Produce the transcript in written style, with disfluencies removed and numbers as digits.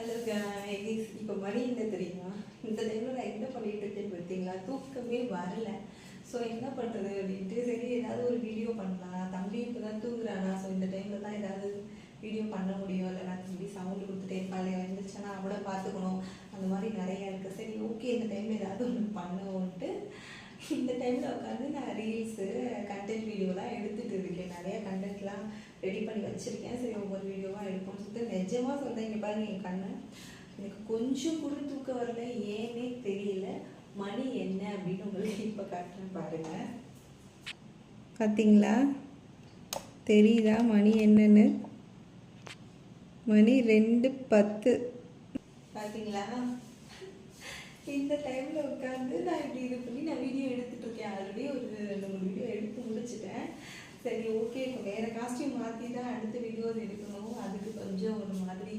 Hello guys, இப்போ மணி என்ன தெரியுமா? இந்த டைமில் நான் என்ன பண்ணிட்டு இருக்கேன்னு பார்த்தீங்களா? தூக்கமே வரல. ஸோ என்ன பண்ணுறது அப்படின்ட்டு சரி ஏதாவது ஒரு வீடியோ பண்ணலாம். தம்பி இப்போ தான் தூங்குறானா, ஸோ இந்த டைமில் தான் ஏதாவது வீடியோ பண்ண முடியும். இல்லை நான் தம்பி சவுண்டு கொடுத்துட்டே இருப்பாள், எழுந்திரிச்சானா அவளை பார்த்துக்கணும், அந்த மாதிரி நிறையா இருக்குது. சரி ஓகே, இந்த டைமில் ஏதாவது ஒன்று பண்ணுவோன்ட்டு இந்த டைமில் உட்காந்து நான் ரீல்ஸு கண்டென்ட் வீடியோலாம் எடுத்துகிட்டு இருக்கேன். நிறையா கண்டென்ட்லாம் ரெடி பண்ணி வச்சுருக்கேன். சரி ஒவ்வொரு வீடியோவாக எடுப்போம்னு சொல்லிட்டு நிஜமாக சொல்கிறேன். இங்கே பாருங்க, என் கண்ணை எனக்கு கொஞ்சம் கூட தூக்கம் வரல, ஏன்னே தெரியல. மணி என்ன அப்படின்னு உங்களுக்கு இப்போ காட்டுறேன் பாருங்கள். பார்த்தீங்களா, தெரியுதா மணி என்னன்னு? மணி 2:10. பார்த்தீங்களா, இந்த டைமில் உட்காந்து நான் இப்படி இது பண்ணி நான் வீடியோ எடுத்துகிட்டு இருக்கேன். ஆல்ரெடி ஒரு 2-3 வீடியோ எடுத்து முடிச்சுட்டேன். சரி ஓகே, இப்போ வேறு காஸ்டியூம் மாற்றி தான் அடுத்த வீடியோஸ் எடுக்கணும். அதுக்கு கொஞ்சம் ஒரு மாதிரி